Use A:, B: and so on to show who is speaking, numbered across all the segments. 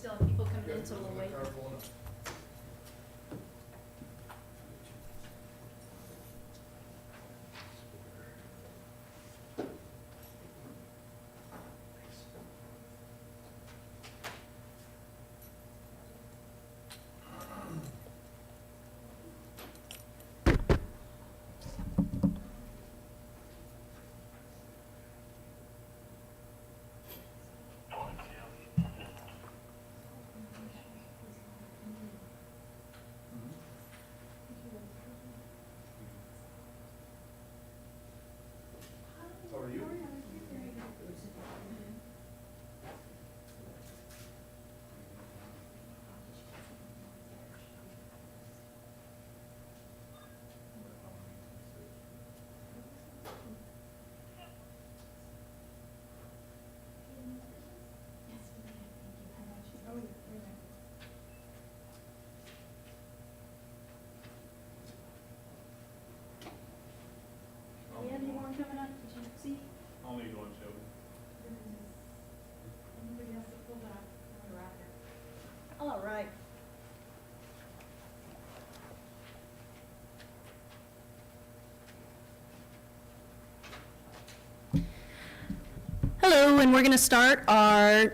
A: still have people coming in, so we'll wait. Do we have any more coming up? Did you see?
B: I'll need one, Shelby.
A: Anybody else that pulled that? All right. Hello, and we're going to start our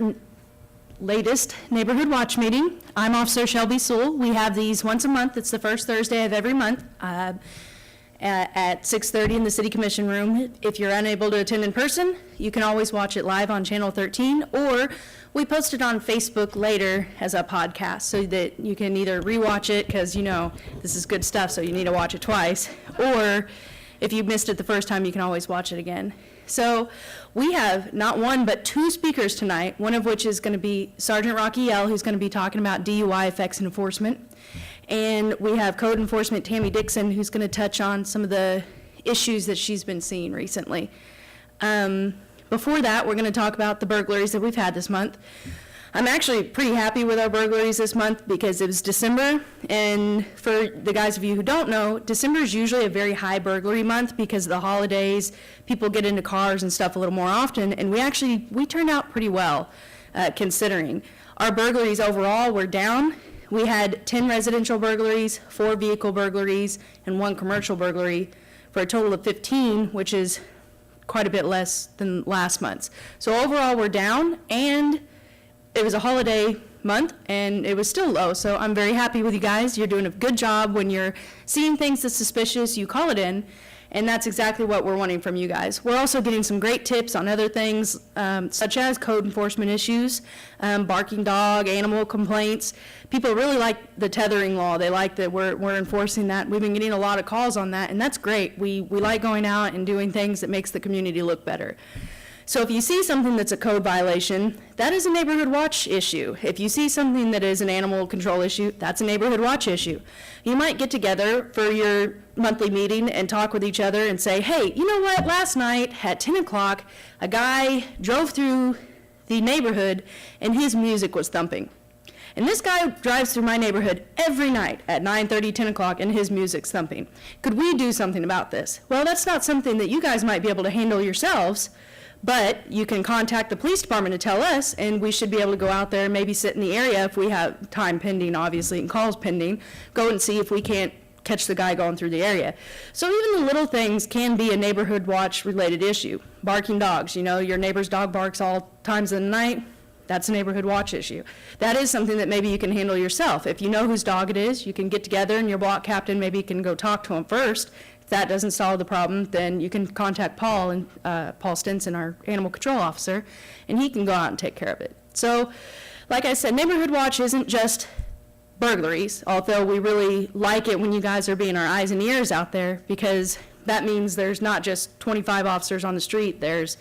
A: latest Neighborhood Watch meeting. I'm Officer Shelby Sewell. We have these once a month. It's the first Thursday of every month at 6:30 in the City Commission room. If you're unable to attend in person, you can always watch it live on Channel 13, or we post it on Facebook later as a podcast so that you can either rewatch it, because you know this is good stuff, so you need to watch it twice, or if you missed it the first time, you can always watch it again. So we have not one but two speakers tonight, one of which is going to be Sergeant Rocky Yell, who's going to be talking about DUI effects and enforcement. And we have Code Enforcement Tammy Dixon, who's going to touch on some of the issues that she's been seeing recently. Before that, we're going to talk about the burglaries that we've had this month. I'm actually pretty happy with our burglaries this month because it was December, and for the guys of you who don't know, December is usually a very high burglary month because of the holidays. People get into cars and stuff a little more often, and we turned out pretty well considering. Our burglaries overall were down. We had 10 residential burglaries, 4 vehicle burglaries, and 1 commercial burglary for a total of 15, which is quite a bit less than last month's. So overall, we're down, and it was a holiday month, and it was still low, so I'm very happy with you guys. You're doing a good job. When you're seeing things that's suspicious, you call it in, and that's exactly what we're wanting from you guys. We're also getting some great tips on other things, such as code enforcement issues, barking dog, animal complaints. People really like the tethering law. They like that we're enforcing that. We've been getting a lot of calls on that, and that's great. We like going out and doing things that makes the community look better. So if you see something that's a code violation, that is a neighborhood watch issue. If you see something that is an animal control issue, that's a neighborhood watch issue. You might get together for your monthly meeting and talk with each other and say, hey, you know what, last night at 10 o'clock, a guy drove through the neighborhood and his music was thumping. And this guy drives through my neighborhood every night at 9:30, 10 o'clock, and his music's thumping. Could we do something about this? Well, that's not something that you guys might be able to handle yourselves, but you can contact the police department to tell us, and we should be able to go out there and maybe sit in the area if we have time pending, obviously, and calls pending, go and see if we can't catch the guy going through the area. So even the little things can be a neighborhood watch related issue. Barking dogs, you know, your neighbor's dog barks all times of the night, that's a neighborhood watch issue. That is something that maybe you can handle yourself. If you know whose dog it is, you can get together and your block captain maybe can go talk to him first. If that doesn't solve the problem, then you can contact Paul, and Paul Stinson, our animal control officer, and he can go out and take care of it. So, like I said, neighborhood watch isn't just burglaries, although we really like it when you guys are being our eyes and ears out there, because that means there's not just 25 officers on the street, there's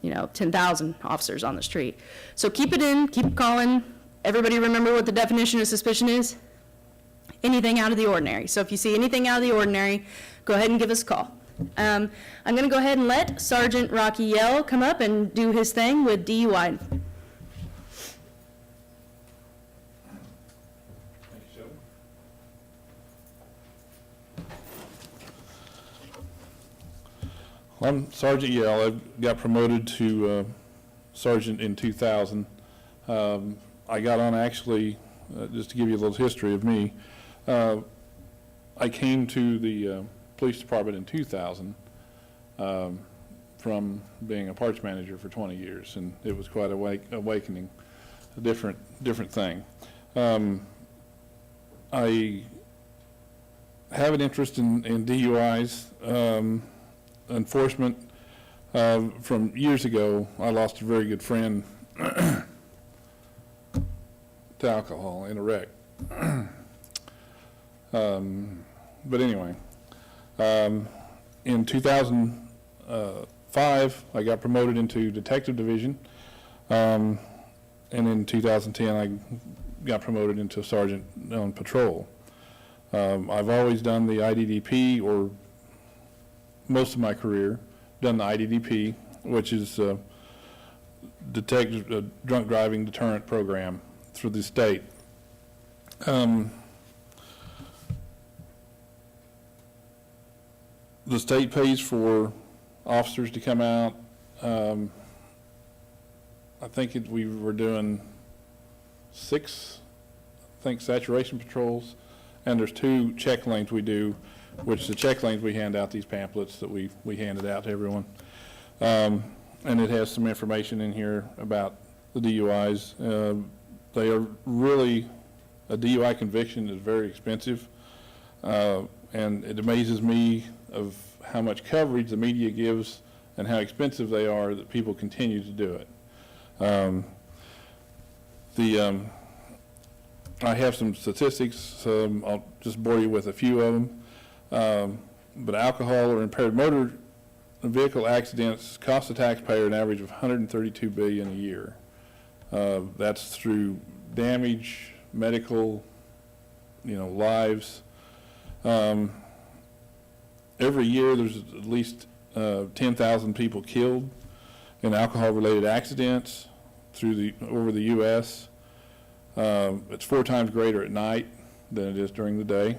A: 10,000 officers on the street. So keep it in, keep calling. Everybody remember what the definition of suspicion is? Anything out of the ordinary. So if you see anything out of the ordinary, go ahead and give us a call. I'm going to go ahead and let Sergeant Rocky Yell come up and do his thing with DUI.
B: Thank you, Shelby. Well, I'm Sergeant Yell. I got promoted to sergeant in 2000.
C: I got on actually, just to give you a little history of me, I came to the police department in 2000 from being a parts manager for 20 years, and it was quite awakening, a different thing. I have an interest in DUIs. Enforcement, from years ago, I lost a very good friend to alcohol in a wreck. But anyway, in 2005, I got promoted into detective division, and in 2010, I got promoted into a sergeant on patrol. I've always done the IDDP, or most of my career, done the IDDP, which is drunk driving deterrent program through the state. The state pays for officers to come out. I think we were doing 6, saturation patrols, and there's 2 check lanes we do, which the check lanes we hand out these pamphlets that we handed out to everyone. And it has some information in here about the DUIs. They are really, a DUI conviction is very expensive, and it amazes me of how much coverage the media gives and how expensive they are that people continue to do it. I have some statistics, I'll just bore you with a few of them. But alcohol or impaired motor vehicle accidents cost the taxpayer an average of $132 billion a year. That's through damage, medical, lives. Every year there's at least 10,000 people killed in alcohol-related accidents over the U.S. It's 4 times greater at night than it is during the day.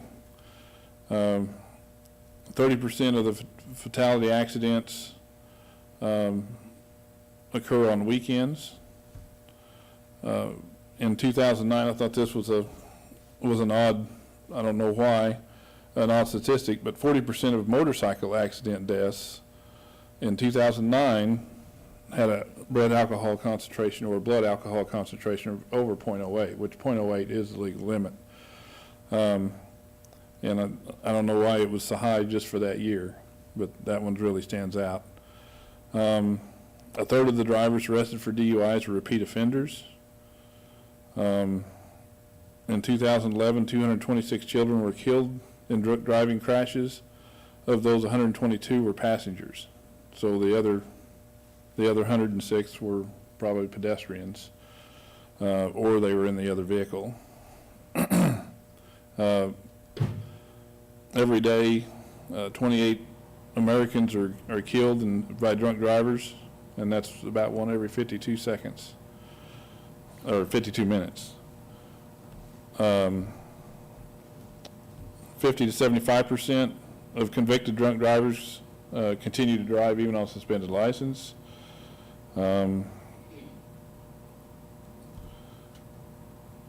C: 30% of the fatality accidents occur on weekends. In 2009, I thought this was an odd, I don't know why, an odd statistic, but 40% of motorcycle accident deaths in 2009 had a blood alcohol concentration or a blood alcohol concentration of over 0.08, which 0.08 is the legal limit. And I don't know why it was so high just for that year, but that one really stands out. A third of the drivers arrested for DUIs were repeat offenders. In 2011, 226 children were killed in drunk driving crashes. Of those, 122 were passengers. So the other 106 were probably pedestrians, or they were in the other vehicle. Every day, 28 Americans are killed by drunk drivers, and that's about 1 every 52 seconds, or 52 minutes. 50 to 75% of convicted drunk drivers continue to drive even on suspended license.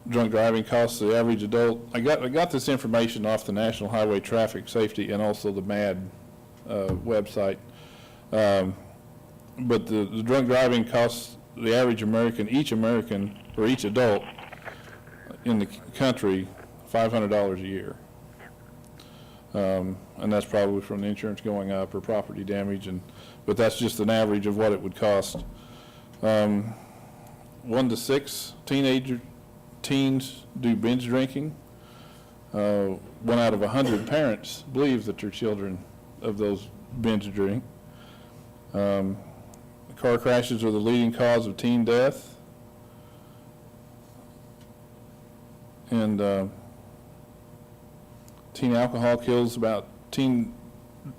C: Drunk driving costs the average adult. I got this information off the National Highway Traffic Safety and also the MAD website. But the drunk driving costs the average American, each adult in the country, $500 a year. And that's probably from the insurance going up or property damage, but that's just an average of what it would cost. 1 to 6 teens do binge drinking. 1 out of 100 parents believe that their children of those binge drink. Car crashes are the leading cause of teen death. And teen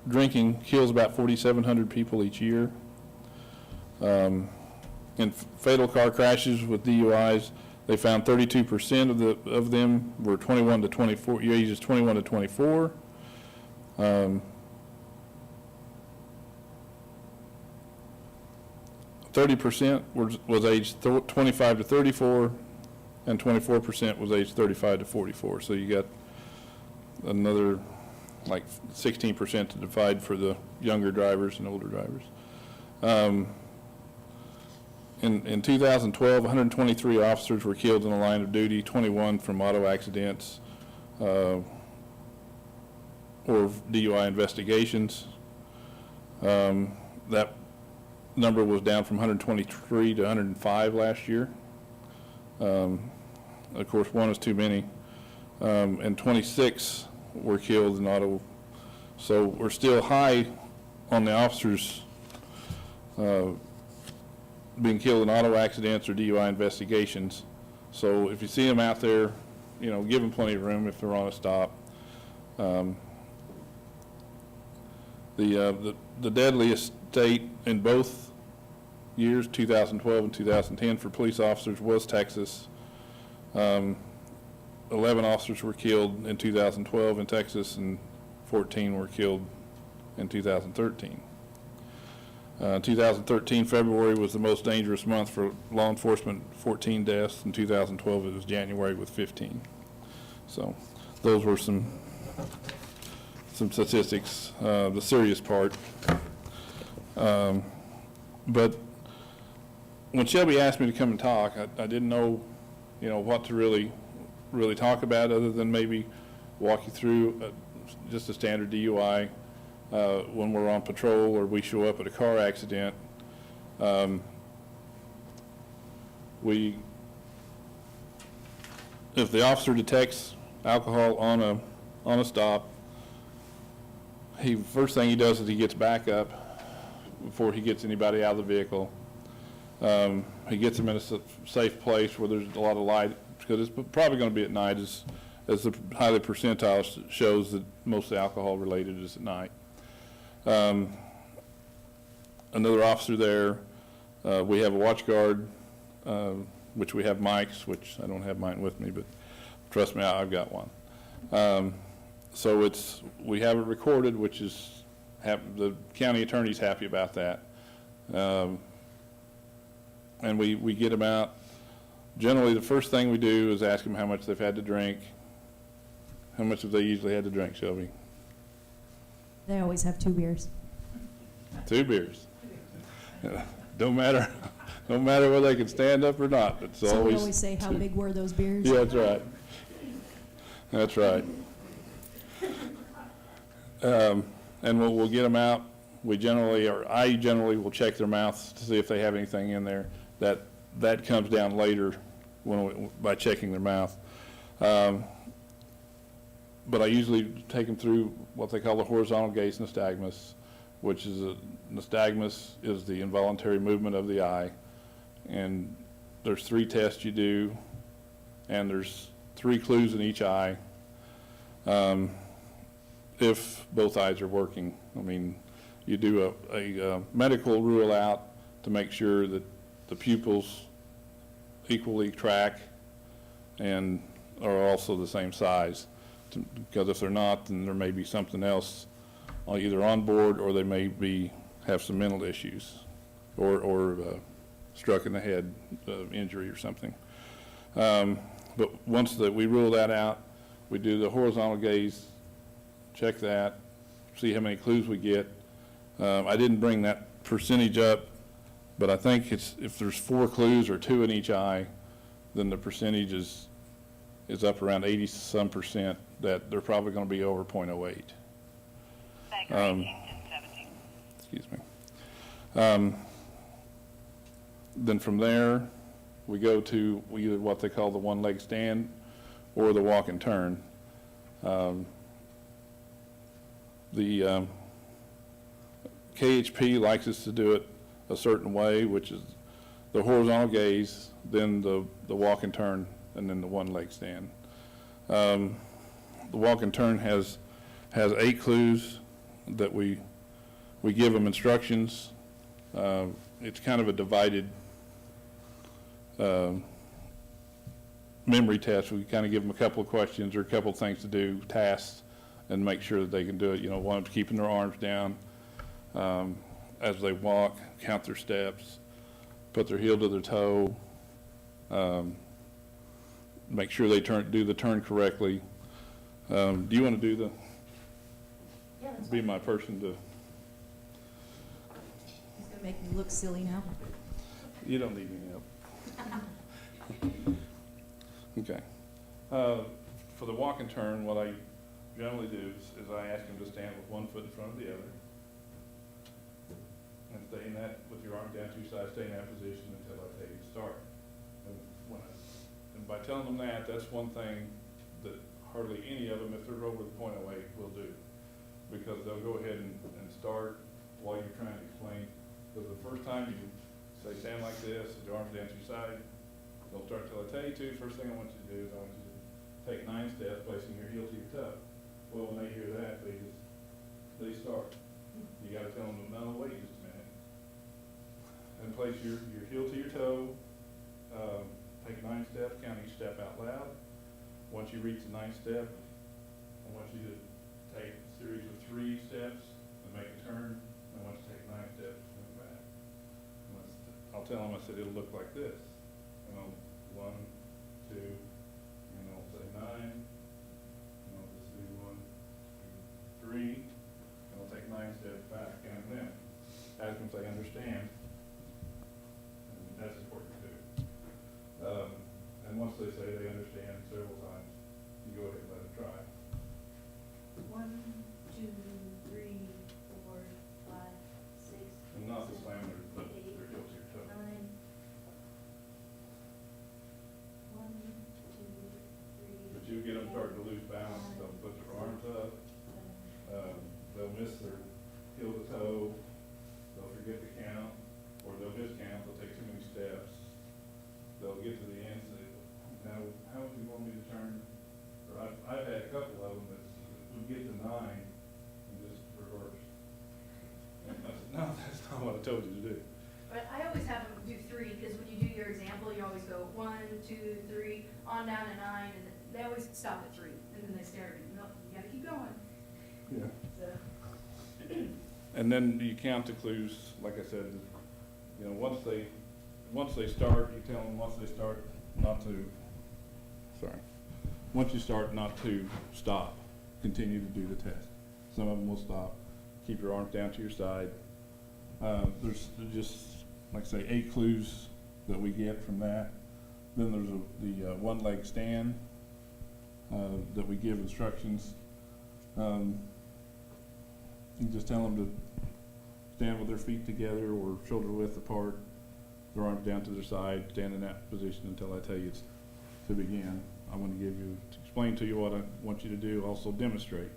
C: drinking kills about 4,700 people each year. In fatal car crashes with DUIs, they found 32% of them were 21 to 24, ages 21 to 24. 30% was aged 25 to 34, and 24% was age 35 to 44. So you got another like 16% to divide for the younger drivers and older drivers. In 2012, 123 officers were killed in the line of duty, 21 from auto accidents or DUI investigations. That number was down from 123 to 105 last year. Of course, one is too many. And 26 were killed in auto. So we're still high on the officers being killed in auto accidents or DUI investigations. So if you see them out there, you know, give them plenty of room if they're on a stop. The deadliest state in both years, 2012 and 2010, for police officers was Texas. 11 officers were killed in 2012 in Texas, and 14 were killed in 2013. 2013, February was the most dangerous month for law enforcement, 14 deaths. In 2012, it was January with 15. So those were some statistics, the serious part. But when Shelby asked me to come and talk, I didn't know, you know, what to really talk about other than maybe walk you through just a standard DUI when we're on patrol or we show up at a car accident. If the officer detects alcohol on a stop, first thing he does is he gets back up before he gets anybody out of the vehicle. He gets them in a safe place where there's a lot of light, because it's probably going to be at night, as the highly percentile shows that most of the alcohol related is at night. Another officer there, we have a watch guard, which we have mics, which I don't have mine with me, but trust me, I've got one. So we have it recorded, which is, the county attorney's happy about that. And we get them out. Generally, the first thing we do is ask them how much they've had to drink. How much have they usually had to drink, Shelby?
D: They always have 2 beers.
C: 2 beers. Don't matter whether they can stand up or not. It's
D: So
C: always.
D: we always say, how big were those beers?
C: Yeah, that's right. That's right. And we'll get them out. I generally will check their mouths to see if they have anything in there. That comes down later by checking their mouth. But I usually take them through what they call the horizontal gaze nystagmus, which is nystagmus is the involuntary movement of the eye. And there's 3 tests you do, and there's 3 clues in each eye. If both eyes are working, I mean, you do a medical rule out to make sure that the pupils equally track and are also the same size. Because if they're not, then there may be something else either on board, or they may have some mental issues or struck in the head injury or something. But once we rule that out, we do the horizontal gaze, check that, see how many clues we get. I didn't bring that percentage up, but I think if there's 4 clues or 2 in each eye, then the percentage is up around 80-some% that they're probably going to be over 0.08. Excuse me. Then from there, we go to either what they call the one-leg stand or the walk and turn. The KHP likes us to do it a certain way, which is the horizontal gaze, then the walk and turn, and then the one-leg stand. The walk and turn has 8 clues that we give them instructions. It's kind of a divided memory test. We kind of give them a couple of questions or a couple of things to do, tasks, and make sure that they can do it. You know, one of keeping their arms down as they walk, count their steps, put their heel to their toe, make sure they do the turn correctly. Do you want to do be my person to,
D: He's gonna make me look silly now.
C: you don't need any help. Okay. For the walk and turn, what I generally do is I ask them to stand with one foot in front of the other. And stay in that, with your arms down to your side, stay in that position until I tell you to start. And by telling them that, that's one thing that hardly any of them, if they're over the .08, will do. Because they'll go ahead and start while you're trying to explain. Because the first time you say stand like this, with your arms down to your side, they'll start till I tell you to. First thing I want you to do is I want you to take 9 steps, placing your heel to your toe. Well, when they hear that, they start. You gotta tell them, no, wait just a minute. And place your heel to your toe, take 9 steps, count each step out loud. Once you reach the 9th step, I want you to take a series of 3 steps and make a turn. I want you to take 9 steps and move back. I'll tell them, I said, it'll look like this. And I'll 1, 2, and I'll say 9, and I'll just do 1, 2, 3, and I'll take 9 steps back, counting them. Ask them if they understand. And that's important too. And once they say they understand several times, you go ahead and let them try.
E: 1, 2, 3, 4, 5, 6.
C: And not to slam their heel to your toe.
E: 9. 1, 2, 3.
C: But you get them starting to lose balance, they'll put their arms up, they'll miss their heel to toe, they'll forget to count, or they'll miscount, they'll take too many steps. They'll get to the end and say, now, how would you want me to turn? Or I've had a couple of them that would get to 9 and just reverse. And I said, no, that's not what I told you to do.
E: But I always have them do 3, because when you do your example, you always go 1, 2, 3, on down to 9, and they always stop at 3, and then they stare at you. No, you gotta keep going.
C: Yeah.
E: So,
C: And then you count the clues, like I said, you know, once they start, you tell them once they start not to, once you start not to stop, continue to do the test. Some of them will stop, keep your arms down to your side. There's just, like I say, 8 clues that we get from that. Then there's the one leg stand that we give instructions. You just tell them to stand with their feet together or shoulder width apart, their arms down to their side, stand in that position until I tell you to begin. I'm going to explain to you what I want you to do, also demonstrate.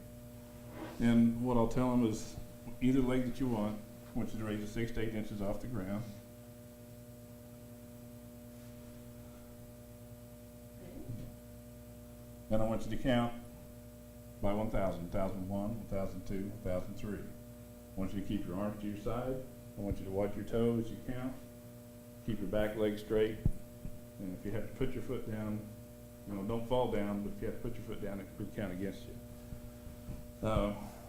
C: And what I'll tell them is either leg that you want, I want you to raise it 6 to 8 inches off the ground. And I want you to count by 1,000, 1,001, 1,002, 1,003. I want you to keep your arms to your side. I want you to watch your toes as you count. Keep your back leg straight. And if you have to put your foot down, you know, don't fall down, but if you have to put your foot down, it could count against you.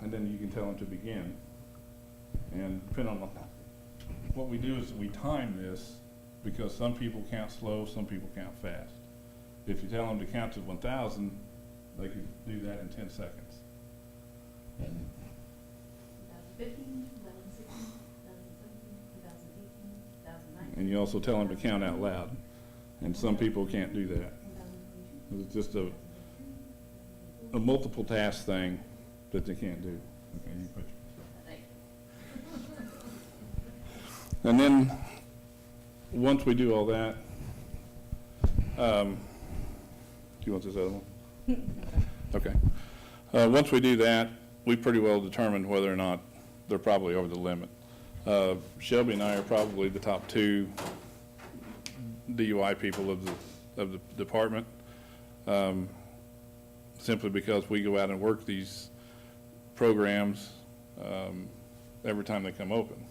C: And then you can tell them to begin. And depending on what we do is we time this because some people count slow, some people count fast. If you tell them to count to 1,000, they can do that in 10 seconds.
E: 2015, 2016, 2017, 2018, 2019.
C: And you also tell them to count out loud. And some people can't do that. It's just a multiple task thing that they can't do. Okay, you put your... And then, once we do all that, do you want this other one? Okay. Once we do that, we pretty well determine whether or not they're probably over the limit. Shelby and I are probably the top 2 DUI people of the department, simply because we go out and work these programs every time they come open.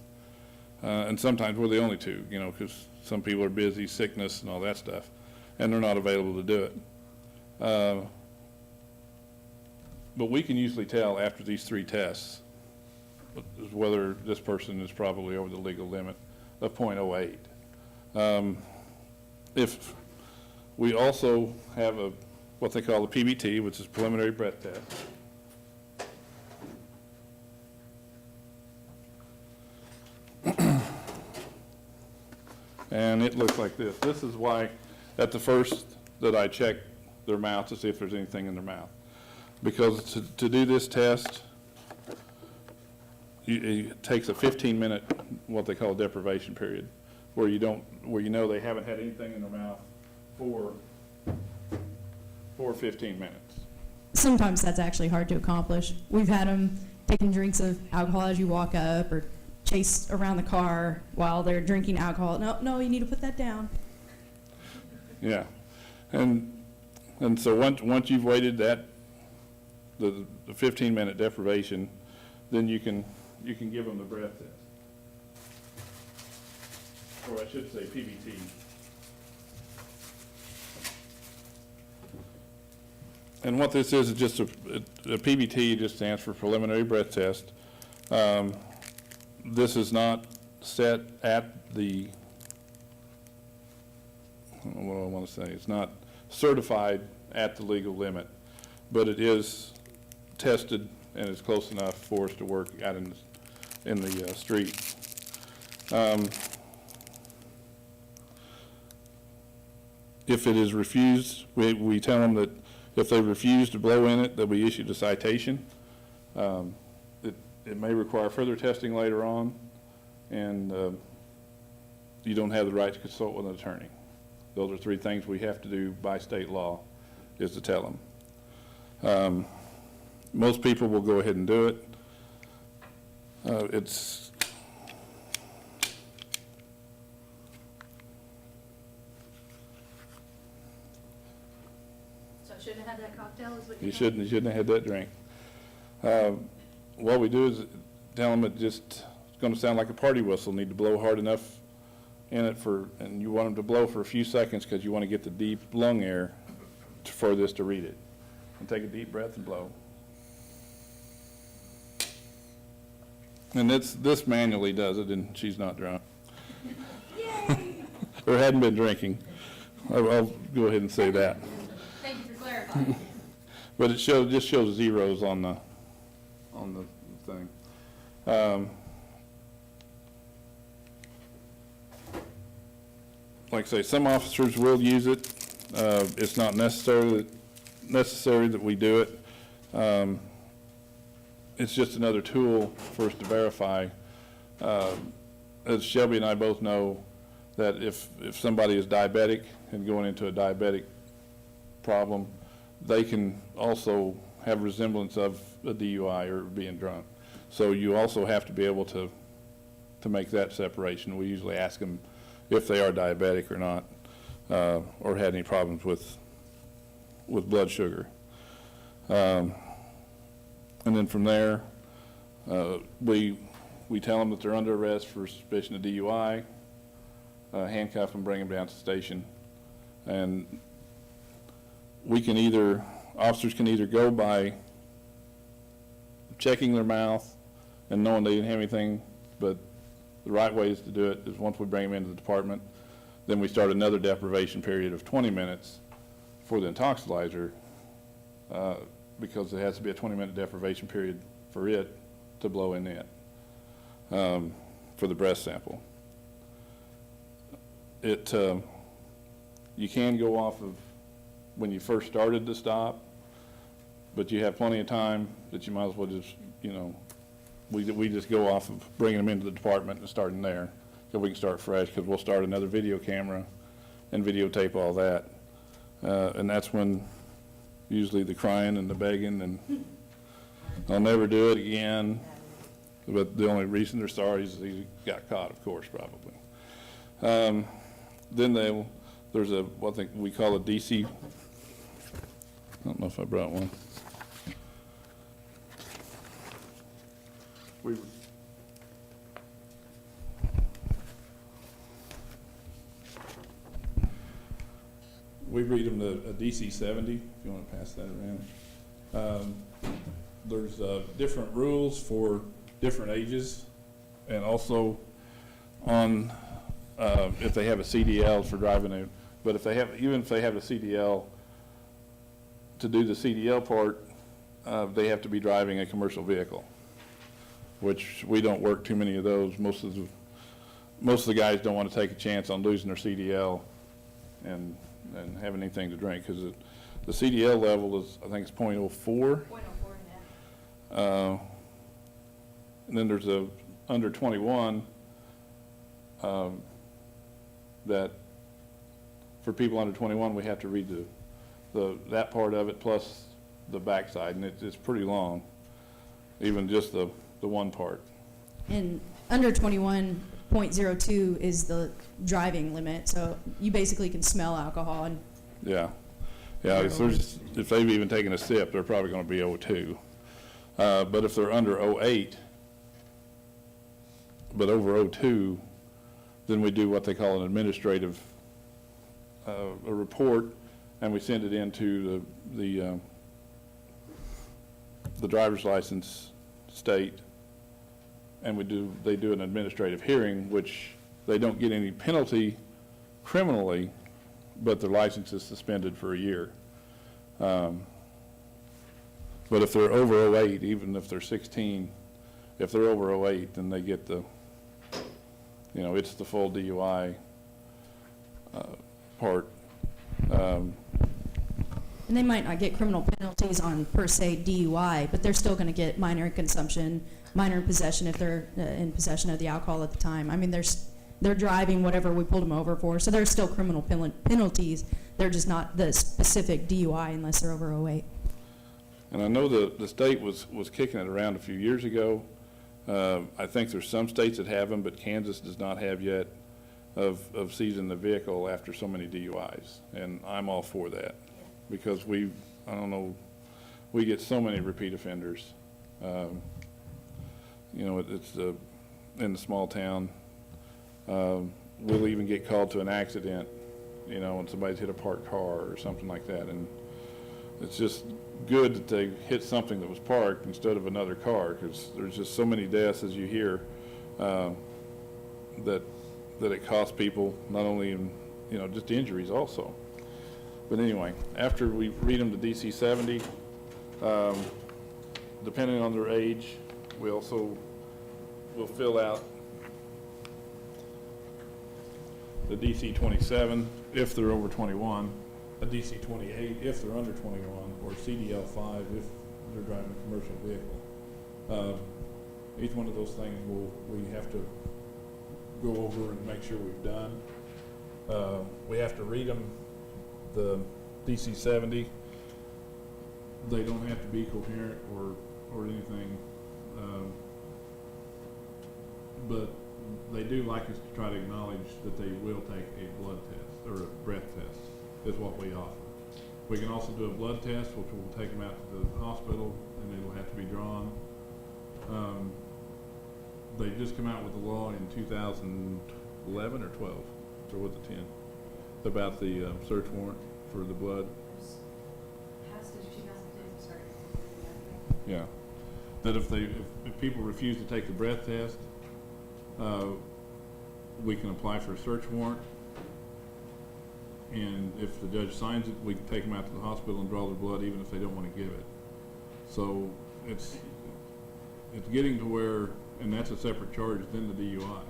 C: And sometimes we're the only 2, you know, because some people are busy, sickness and all that stuff, and they're not available to do it. But we can usually tell after these 3 tests whether this person is probably over the legal limit of .08. If We also have what they call a PBT, which is preliminary breath test. And it looks like this. This is why at the first that I check their mouth to see if there's anything in their mouth. Because to do this test, it takes a 15-minute, what they call a deprivation period, where you know they haven't had anything in their mouth for 15 minutes.
D: Sometimes that's actually hard to accomplish. We've had them taking drinks of alcohol as you walk up, or chase around the car while they're drinking alcohol. No, you need to put that down.
C: Yeah, and so once you've waited the 15-minute deprivation, then you can give them the breath test, or I should say PBT. And what this is just a PBT just stands for preliminary breath test. This is not set at the, I don't know what I want to say, it's not certified at the legal limit, but it is tested and is close enough for us to work out in the street. If it is refused, we tell them that if they refuse to blow in it, they'll be issued a citation. It may require further testing later on, and you don't have the right to consult with an attorney. Those are 3 things we have to do by state law, is to tell them. Most people will go ahead and do it.
E: So I shouldn't have had that cocktail, is what
C: You
E: you're
C: shouldn't have had that drink. What we do is tell them it's going to sound like a party whistle. Need to blow hard enough in it and you want them to blow for a few seconds because you want to get the deep lung air for this to read it. And take a deep breath and blow. And this manually does it, and she's not drunk.
E: Yay!
C: Or hadn't been drinking. I'll go ahead and say that.
E: Thank you for clarifying.
C: But it just shows zeros on the thing. Like I say, some officers will use it. It's not necessary that we do it. It's just another tool for us to verify. As Shelby and I both know, that if somebody is diabetic and going into a diabetic problem, they can also have resemblance of a DUI or being drunk. So you also have to be able to make that separation. We usually ask them if they are diabetic or not, or had any problems with blood sugar. And then from there, we tell them that they're under arrest for suspicion of DUI, handcuff them, bring them down to the station, and officers can either go by checking their mouth and knowing they didn't have anything, but the right way is to do it is once we bring them into the department, then we start another deprivation period of 20 minutes for the intoxilizer, because it has to be a 20-minute deprivation period for it to blow in it, for the breath sample. You can go off of when you first started to stop, but you have plenty of time that you might as well just, we just go off of bringing them into the department and starting there, so we can start fresh, because we'll start another video camera and videotape all that. And that's when usually the crying and the begging and I'll never do it again. But the only reason they're sorry is he got caught, of course, probably. Then there's what we call a DC. I don't know if I brought one. We read them a DC 70, if you want to pass that around. There's different rules for different ages, and also on if they have a CDL for driving But if they have, even if they have a CDL, to do the CDL part, they have to be driving a commercial vehicle, which we don't work too many of those. Most of the guys don't want to take a chance on losing their CDL and having anything to drink, because the CDL level is, I think it's .04.
E: 0.04 now.
C: And then there's a under 21 that for people under 21, we have to read that part of it plus the backside, and it's pretty long, even just the one part.
D: And under 21.02 is the driving limit, so you basically can smell alcohol. And
C: Yeah, if they've even taken a sip, they're probably going to be 02. But if they're under 08, but over 02, then we do what they call an administrative a report, and we send it into the driver's license state, and they do an administrative hearing, which they don't get any penalty criminally, but their license is suspended for a year. But if they're over 08, even if they're 16, if they're over 08, then they get it's the full DUI part.
D: And they might not get criminal penalties on per se DUI, but they're still going to get minor consumption, minor possession if they're in possession of the alcohol at the time. I mean, they're driving whatever we pulled them over for, so there's still criminal penalties. They're just not the specific DUI unless they're over 08.
C: And I know the state was kicking it around a few years ago. I think there's some states that have them, but Kansas does not have yet, of seizing the vehicle after so many DUIs. And I'm all for that, because we get so many repeat offenders. It's in the small town. We'll even get called to an accident, when somebody's hit a parked car or something like that. And it's just good that they hit something that was parked instead of another car, because there's just so many deaths, as you hear, that it costs people, not only in, just injuries also. But anyway, after we read them to DC 70, depending on their age, we'll fill out the DC 27 if they're over 21, a DC 28 if they're under 21, or CDL 5 if they're driving a commercial vehicle. Each one of those things we have to go over and make sure we've done. We have to read them, the DC 70. They don't have to be coherent or anything, but they do like us to try to acknowledge that they will take a blood test or a breath test is what we offer. We can also do a blood test, which will take them out to the hospital, and it'll have to be drawn. They just come out with a law in 2011 or 12, or was it 10, about the search warrant for the blood.
E: Passed in 2010, started.
C: Yeah, that if people refuse to take the breath test, we can apply for a search warrant, and if the judge signs it, we can take them out to the hospital and draw their blood, even if they don't want to give it. So it's getting to where, and that's a separate charge than the DUI.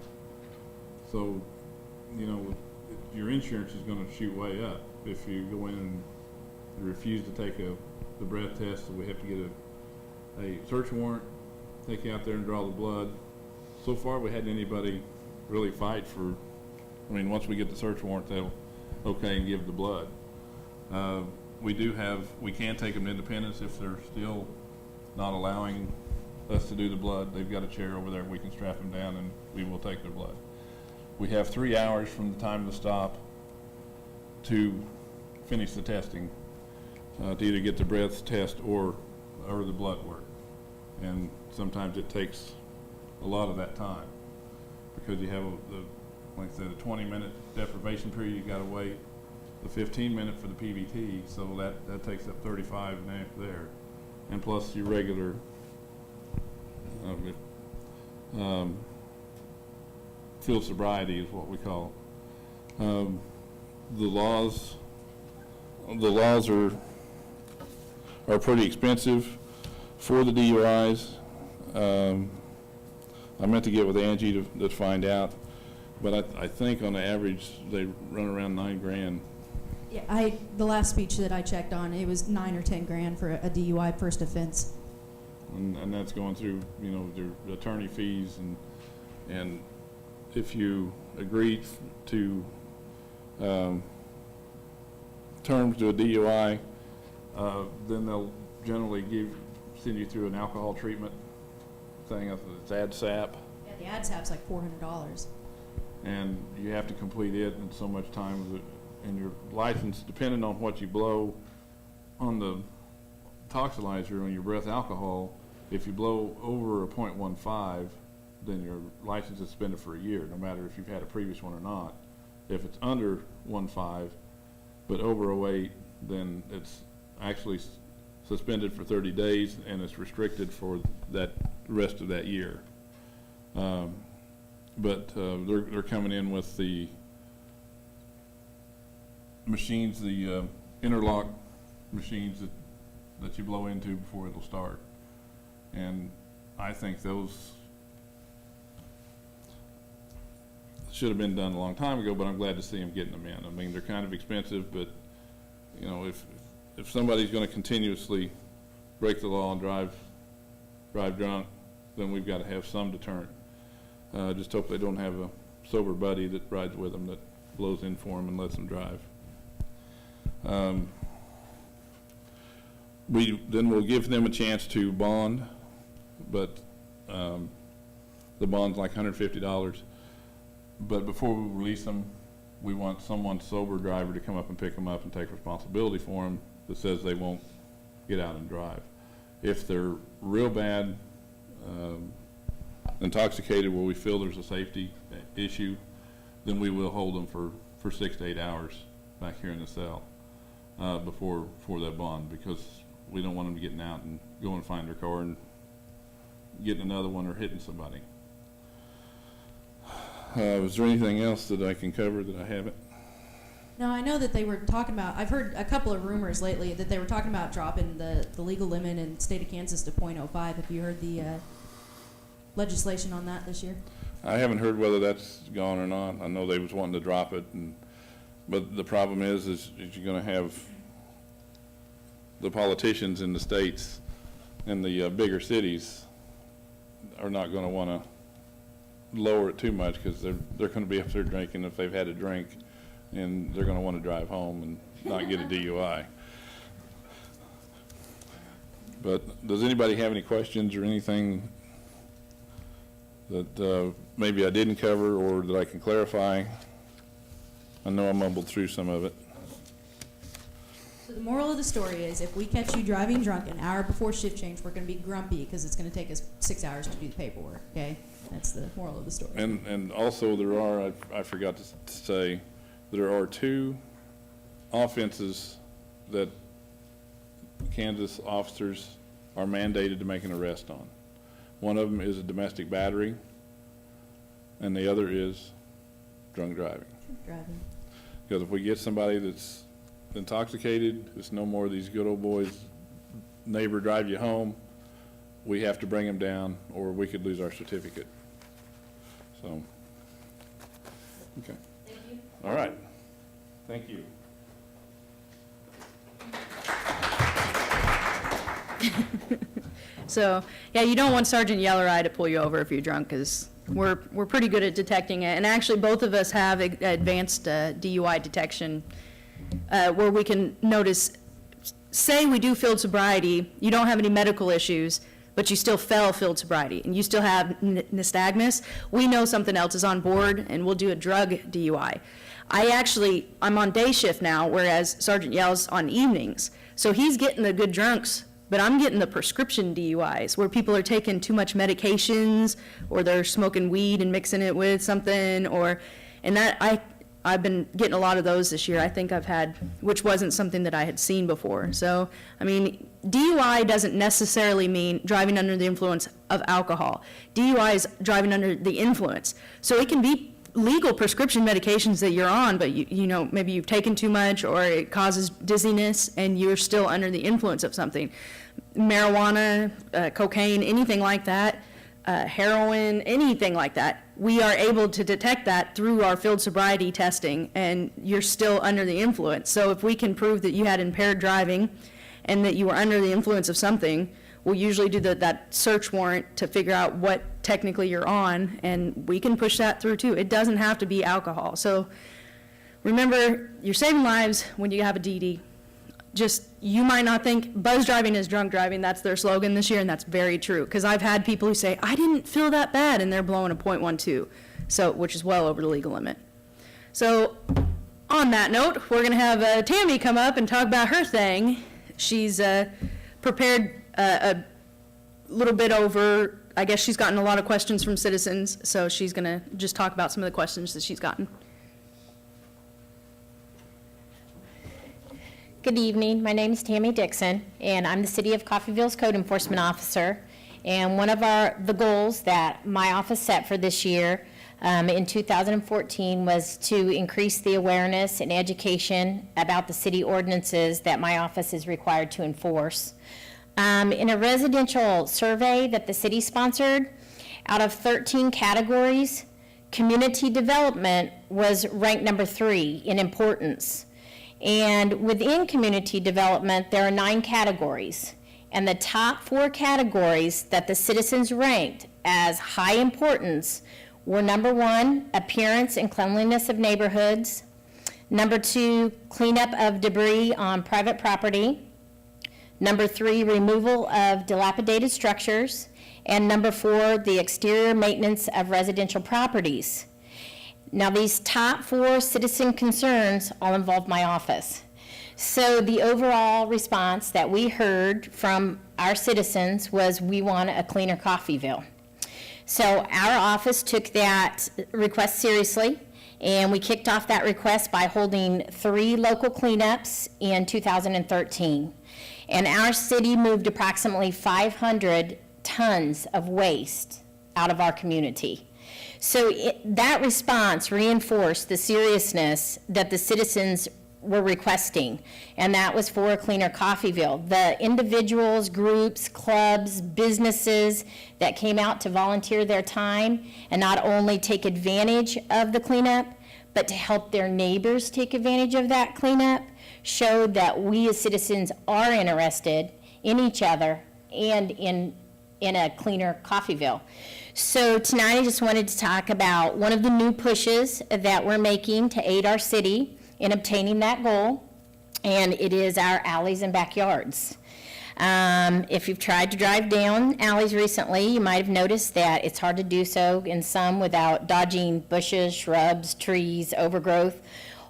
C: So, your insurance is going to shoot way up if you go in and refuse to take the breath test. So we have to get a search warrant, take you out there and draw the blood. So far, we hadn't anybody really fight for. Once we get the search warrant, they'll okay and give the blood. We can take them to Independence if they're still not allowing us to do the blood. They've got a chair over there. We can strap them down and we will take their blood. We have 3 hours from the time of the stop to finish the testing, to either get the breath test or the blood work. And sometimes it takes a lot of that time, because you have like I said, a 20-minute deprivation period you got to wait, the 15-minute for the PVT, so that takes up 35 and a half there, and plus your regular field sobriety is what we call. the laws are pretty expensive for the DUIs. I meant to get with Angie to find out, but I think on the average, they run around $9,000.
D: Yeah, the last speech that I checked on, it was 9 or 10 grand for a DUI first offense.
C: And that's going through, you know, their attorney fees, and if you agree to terms to a DUI, then they'll generally send you through an alcohol treatment thing. It's ADSAP,
D: Yeah, the ADSAP's like $400.
C: and you have to complete it in so much time. And your license, depending on what you blow on the toxilizer on your breath alcohol, if you blow over a .15, then your license is suspended for a year, no matter if you've had a previous one or not. If it's under 1.5, but over 0.8, then it's actually suspended for 30 days, and it's restricted for that rest of that year. But they're coming in with the machines, the interlock machines that you blow into before it'll start. And I think those should have been done a long time ago, but I'm glad to see them getting them in. I mean, they're kind of expensive, but, you know, if somebody's going to continuously break the law and drive drunk, then we've got to have some deterrent. Just hope they don't have a sober buddy that rides with them that blows in for them and lets them drive. We'll give them a chance to bond, but the bond's like $150. But before we release them, we want someone sober driver to come up and pick them up and take responsibility for them that says they won't get out and drive. If they're real bad, intoxicated where we feel there's a safety issue, then we will hold them for 6 to 8 hours back here in the cell before that bond, because we don't want them getting out and going to find their car and getting another one or hitting somebody. Was there anything else that I can cover that I haven't?
D: No, I know that they were talking about, I've heard a couple of rumors lately that they were talking about dropping the legal limit in the state of Kansas to .05. Have you heard the legislation on that this year?
C: I haven't heard whether that's gone or not. I know they was wanting to drop it, but the problem is you're going to have the politicians in the states and the bigger cities are not going to want to lower it too much, because they're going to be up there drinking if they've had a drink, and they're going to want to drive home and not get a DUI. But does anybody have any questions or anything that maybe I didn't cover or that I can clarify? I know I mumbled through some of it.
D: So the moral of the story is, if we catch you driving drunk an hour before shift change, we're going to be grumpy because it's going to take us 6 hours to do the paperwork, okay? That's the moral of the story.
C: And also there are, I forgot to say, there are 2 offenses that Kansas officers are mandated to make an arrest on. One of them is a domestic battery, and the other is drunk driving.
D: Driving.
C: Because if we get somebody that's intoxicated, it's no more of these good old boys, neighbor drive you home, we have to bring them down, or we could lose our certificate. So, okay.
E: Thank you.
C: All right. Thank you.
A: So, yeah, you don't want Sergeant Yellereye to pull you over if you're drunk, because we're pretty good at detecting it. And actually, both of us have advanced DUI detection where we can notice, say we do field sobriety, you don't have any medical issues, but you still fail field sobriety, and you still have nystagmus, we know something else is on board, and we'll do a drug DUI. I'm on day shift now, whereas Sergeant Yell's on evenings. So he's getting the good drunks, but I'm getting the prescription DUIs, where people are taking too much medications, or they're smoking weed and mixing it with something, I've been getting a lot of those this year. I think I've had, which wasn't something that I had seen before. So, I mean, DUI doesn't necessarily mean driving under the influence of alcohol. DUI is driving under the influence. So it can be legal prescription medications that you're on, but you know, maybe you've taken too much or it causes dizziness and you're still under the influence of something. Marijuana, cocaine, anything like that, heroin, anything like that, we are able to detect that through our field sobriety testing, and you're still under the influence. So if we can prove that you had impaired driving and that you were under the influence of something, we'll usually do that search warrant to figure out what technically you're on, and we can push that through too. It doesn't have to be alcohol. So remember, you're saving lives when you have a DD. Just, you might not think buzz driving is drunk driving, that's their slogan this year, and that's very true. Because I've had people who say, I didn't feel that bad, and they're blowing a .12, so, which is well over the legal limit. So on that note, we're gonna have Tammy come up and talk about her thing. She's prepared a little bit over, I guess she's gotten a lot of questions from citizens, so she's gonna just talk about some of the questions that she's gotten.
F: Good evening. My name is Tammy Dixon, and I'm the City of Coffeyville's Code Enforcement Officer. And one of the goals that my office set for this year in 2014 was to increase the awareness and education about the city ordinances that my office is required to enforce. In a residential survey that the city sponsored, out of 13 categories, community development was ranked number 3 in importance. And within community development, there are 9 categories. And the top 4 categories that the citizens ranked as high importance were number 1, appearance and cleanliness of neighborhoods. Number 2, cleanup of debris on private property. Number 3, removal of dilapidated structures. And number 4, the exterior maintenance of residential properties. Now, these top 4 citizen concerns all involve my office. So the overall response that we heard from our citizens was, we want a cleaner Coffeyville. So our office took that request seriously, and we kicked off that request by holding 3 local cleanups in 2013. And our city moved approximately 500 tons of waste out of our community. So that response reinforced the seriousness that the citizens were requesting, and that was for a cleaner Coffeyville. The individuals, groups, clubs, businesses that came out to volunteer their time and not only take advantage of the cleanup, but to help their neighbors take advantage of that cleanup, showed that we as citizens are interested in each other and in a cleaner Coffeyville. So tonight I just wanted to talk about one of the new pushes that we're making to aid our city in obtaining that goal, and it is our alleys and backyards. If you've tried to drive down alleys recently, you might have noticed that it's hard to do so in some without dodging bushes, shrubs, trees, overgrowth,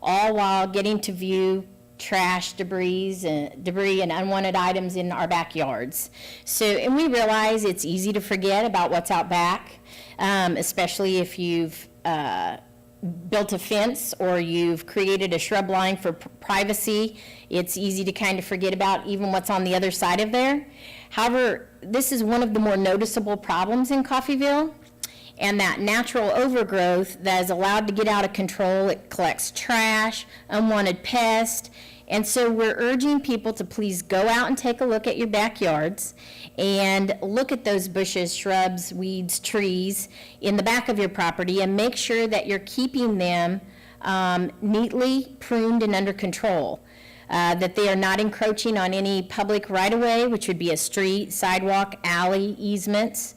F: all while getting to view trash, debris and unwanted items in our backyards. So, and we realize it's easy to forget about what's out back, especially if you've built a fence or you've created a shrub line for privacy. It's easy to kind of forget about even what's on the other side of there. However, this is one of the more noticeable problems in Coffeyville, and that natural overgrowth that is allowed to get out of control. It collects trash, unwanted pests, and so we're urging people to please go out and take a look at your backyards and look at those bushes, shrubs, weeds, trees in the back of your property, and make sure that you're keeping them neatly pruned and under control, that they are not encroaching on any public right-of-way, which would be a street, sidewalk, alley, easements,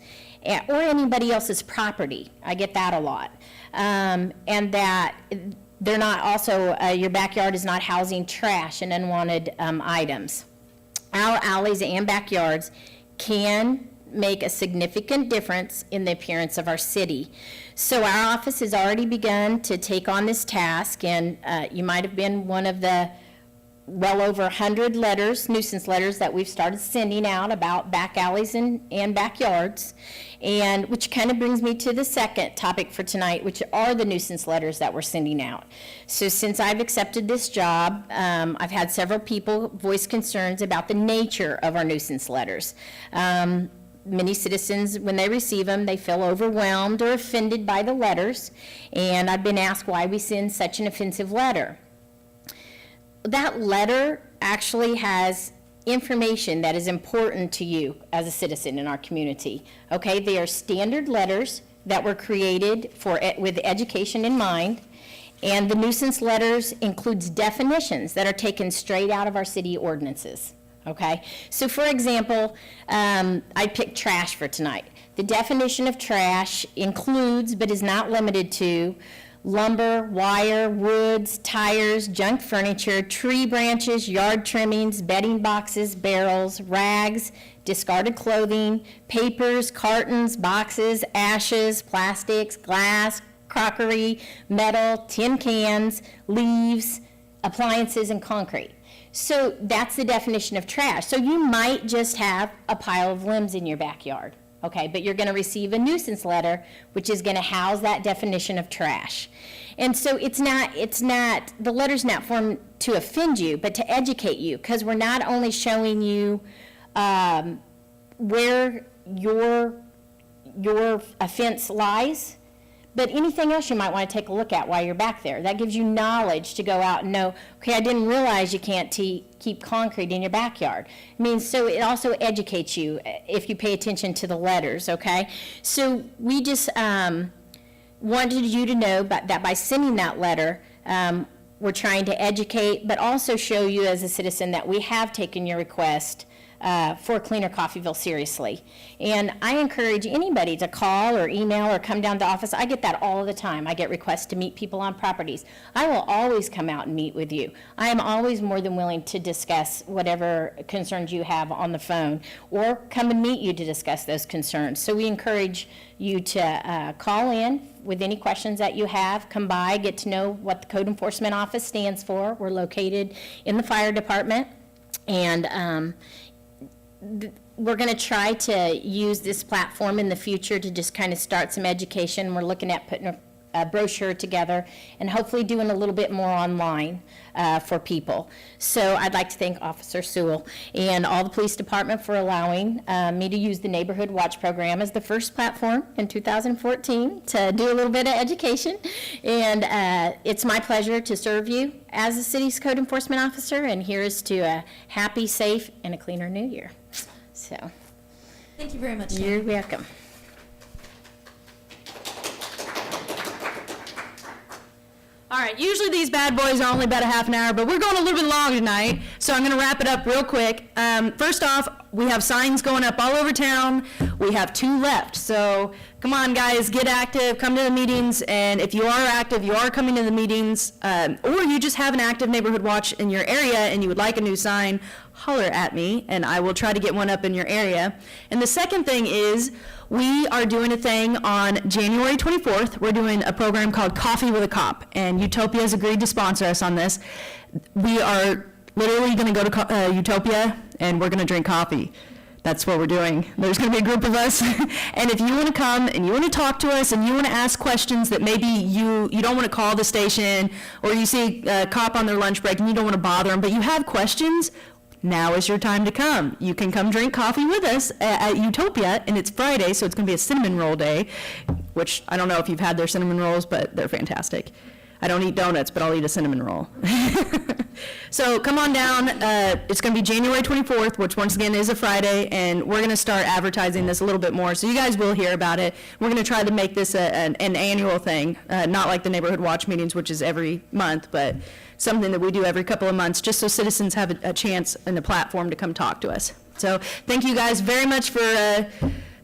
F: or anybody else's property. I get that a lot. And that they're not also, your backyard is not housing trash and unwanted items. Our alleys and backyards can make a significant difference in the appearance of our city. So our office has already begun to take on this task, and you might have been one of the well over 100 letters, nuisance letters, that we've started sending out about back alleys and backyards, and which kind of brings me to the second topic for tonight, which are the nuisance letters that we're sending out. So since I've accepted this job, I've had several people voice concerns about the nature of our nuisance letters. many citizens, when they receive them, they feel overwhelmed or offended by the letters, and I've been asked why we send such an offensive letter. That letter actually has information that is important to you as a citizen in our community, okay? They are standard letters that were created with education in mind, and the nuisance letters includes definitions that are taken straight out of our city ordinances, okay? So for example, I picked trash for tonight. The definition of trash includes, but is not limited to, lumber, wire, woods, tires, junk furniture, tree branches, yard trimmings, bedding boxes, barrels, rags, discarded clothing, papers, cartons, boxes, ashes, plastics, glass, crockery, metal, tin cans, leaves, appliances, and concrete. So that's the definition of trash. So you might just have a pile of limbs in your backyard, okay? But you're gonna receive a nuisance letter, which is gonna house that definition of trash. And so it's not, the letter's not formed to offend you, but to educate you, because we're not only showing you where your offense lies, but anything else you might want to take a look at while you're back there. That gives you knowledge to go out and know, okay, I didn't realize you can't keep concrete in your backyard. I mean, so it also educates you if you pay attention to the letters, okay? So we just wanted you to know that by sending that letter, we're trying to educate, but also show you as a citizen that we have taken your request for Cleaner Coffeyville seriously. And I encourage anybody to call or email or come down to the office. I get that all the time. I get requests to meet people on properties. I will always come out and meet with you. I am always more than willing to discuss whatever concerns you have on the phone, or come and meet you to discuss those concerns. So we encourage you to call in with any questions that you have, come by, get to know what the Code Enforcement Office stands for. We're located in the fire department, and we're going to try to use this platform in the future to just kind of start some education. We're looking at putting a brochure together and hopefully doing a little bit more online for people. So I'd like to thank Officer Sewell and all the police department for allowing me to use the Neighborhood Watch program as the first platform in 2014 to do a little bit of education. And it's my pleasure to serve you as the city's code enforcement officer, and here's to a happy, safe, and a cleaner new year. So,
D: Thank you very much.
F: you're welcome.
A: All right, usually these bad boys are only about a half an hour, but we're going a little bit long tonight, so I'm going to wrap it up real quick. First off, we have signs going up all over town. We have 2 left, so come on, guys, get active, come to the meetings, and if you are active, you are coming to the meetings, or you just have an active neighborhood watch in your area and you would like a new sign, holler at me, and I will try to get one up in your area. And the second thing is, we are doing a thing on January 24th. We're doing a program called Coffee with a Cop, and Utopia has agreed to sponsor us on this. We are literally going to go to Utopia, and we're going to drink coffee. That's what we're doing. There's going to be a group of us, and if you want to come and you want to talk to us and you want to ask questions that maybe you don't want to call the station, or you see a cop on their lunch break and you don't want to bother them, but you have questions, now is your time to come. You can come drink coffee with us at Utopia, and it's Friday, so it's going to be a cinnamon roll day, which I don't know if you've had their cinnamon rolls, but they're fantastic. I don't eat donuts, but I'll eat a cinnamon roll. So come on down. It's going to be January 24th, which once again is a Friday, and we're going to start advertising this a little bit more, so you guys will hear about it. We're going to try to make this an annual thing, not like the Neighborhood Watch meetings, which is every month, but something that we do every couple of months, just so citizens have a chance and a platform to come talk to us. So thank you guys very much for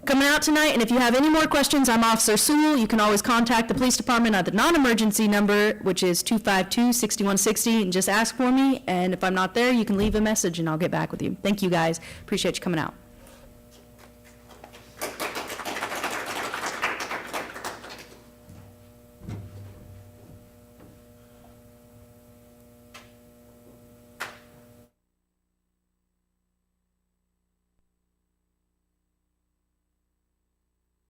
A: coming out tonight, and if you have any more questions, I'm Officer Sewell. You can always contact the police department at the non-emergency number, which is 252-6160, and just ask for me, and if I'm not there, you can leave a message and I'll get back with you. Thank you guys. Appreciate you coming out.